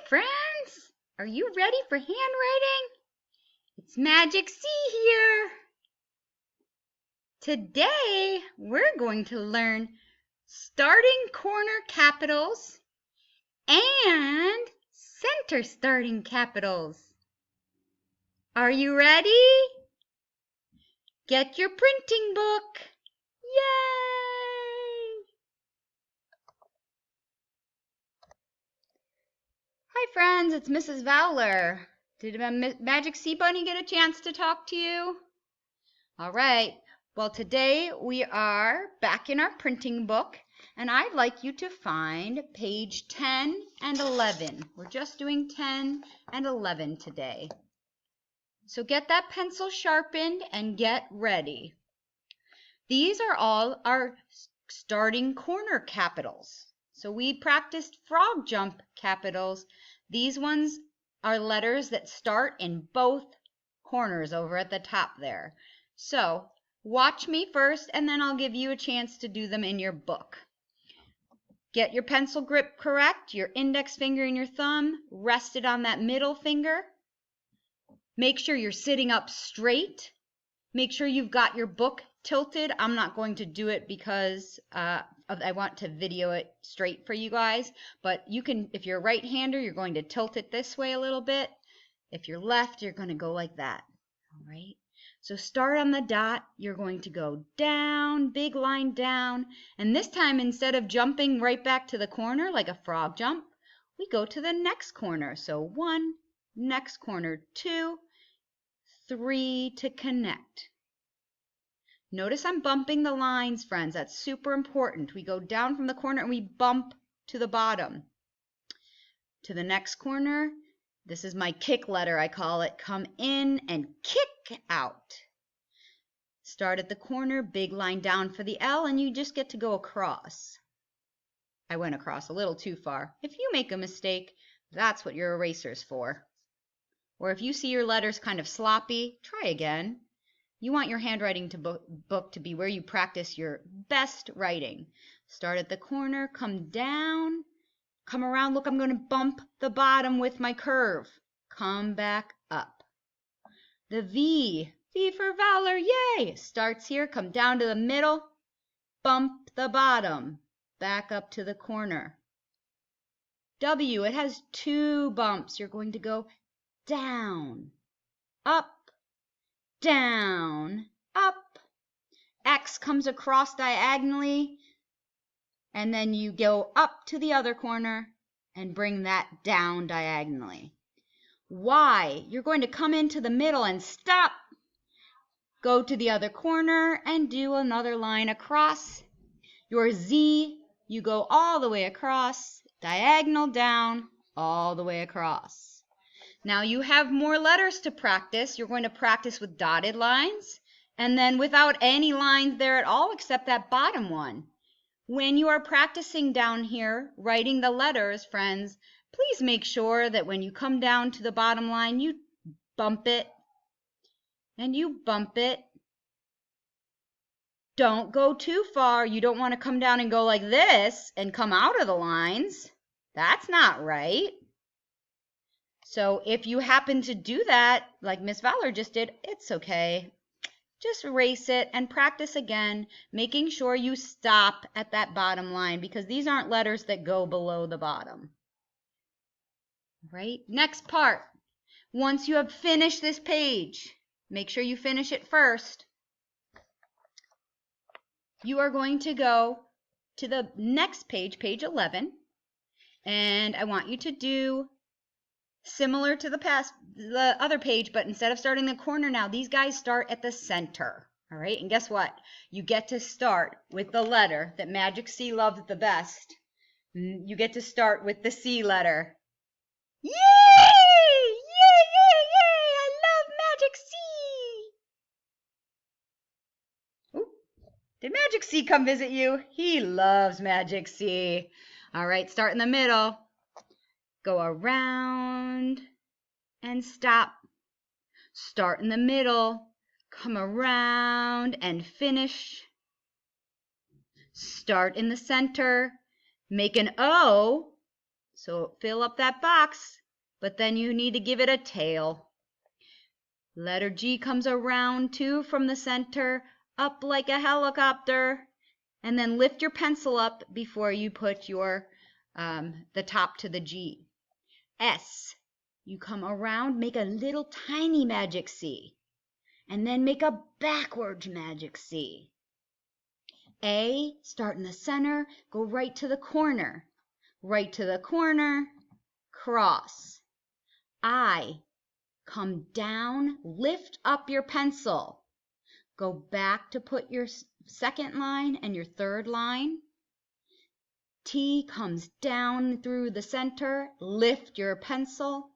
friends! Are you ready for handwriting? It's Magic C here. Today we're going to learn starting corner capitals and center starting capitals. Are you ready? Get your printing book. Yay! Hi friends, it's Mrs. Fowler. Did Magic C Bunny get a chance to talk to you? All right. Well, today we are back in our printing book, and I'd like you to find page 10 and 11. We're just doing 10 and 11 today. So get that pencil sharpened and get ready. These are all our starting corner capitals. So we practiced frog jump capitals. These ones are letters that start in both corners over at the top there. So watch me first, and then I'll give you a chance to do them in your book. Get your pencil grip correct, your index finger and your thumb rested on that middle finger. Make sure you're sitting up straight. Make sure you've got your book tilted. I'm not going to do it because I want to video it straight for you guys, but you can, if you're a right-hander, you're going to tilt it this way a little bit. If you're left, you're going to go like that. All right. So start on the dot, you're going to go down, big line down, and this time instead of jumping right back to the corner like a frog jump, we go to the next corner. So 1, next corner 2, 3 to connect. Notice I'm bumping the lines, friends. That's super important. We go down from the corner and we bump to the bottom. To the next corner. This is my kick letter, I call it. Come in and kick out. Start at the corner, big line down for the L, and you just get to go across. I went across a little too far. If you make a mistake, that's what your eraser's for. Or if you see your letters kind of sloppy, try again. You want your handwriting book to be where you practice your best writing. Start at the corner, come down. Come around, look, I'm going to bump the bottom with my curve. Come back up. The V for valor, yay! Starts here, come down to the middle, bump the bottom, back up to the corner. W, it has 2 bumps. You're going to go down, up, down, up. X comes across diagonally. And then you go up to the other corner and bring that down diagonally. Y, you're going to come into the middle and stop. Go to the other corner and do another line across. Your Z, you go all the way across, diagonal down, all the way across. Now you have more letters to practice. You're going to practice with dotted lines and then without any lines there at all except that bottom one. When you are practicing down here, writing the letters, friends, please make sure that when you come down to the bottom line, you bump it and you bump it. Don't go too far. You don't want to come down and go like this and come out of the lines. That's not right. So if you happen to do that, like Miss Fowler just did, it's okay. Just erase it and practice again, making sure you stop at that bottom line because these aren't letters that go below the bottom. Right? Next part. Once you have finished this page, make sure you finish it first. You are going to go to the next page, page 11, and I want you to do similar to the other page, but instead of starting the corner now, these guys start at the center. All right, and guess what? You get to start with the letter that Magic C loves the best. You get to start with the C letter. Yay! Yay, yay, yay! I love Magic C! Ooh, did Magic C come visit you? He loves Magic C. All right, start in the middle. Go around and stop. Start in the middle. Come around and finish. Start in the center. Make an O. So fill up that box, but then you need to give it a tail. Letter G comes around too from the center, up like a helicopter, and then lift your pencil up before you put your the top to the G. S, you come around, make a little tiny magic C, and then make a backwards magic C. A, start in the center, go right to the corner, cross. I, come down, lift up your pencil, go back to put your second line and your third line. T comes down through the center, lift your pencil,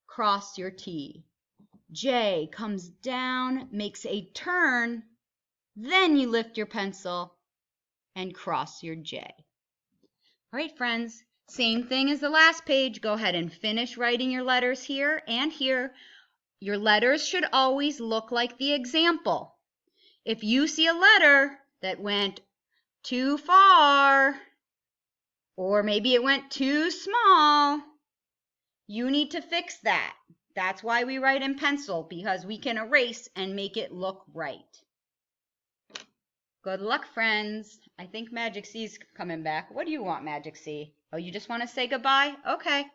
cross your T. J comes down, makes a turn, then you lift your pencil and cross your J. All right, friends, same thing as the last page. Go ahead and finish writing your letters here and here. Your letters should always look like the example. If you see a letter that went too far, or maybe it went too small, you need to fix that. That's why we write in pencil, because we can erase and make it look right. Good luck, friends. I think Magic C's coming back. What do you want, Magic C? Oh, you just want to say goodbye? Okay.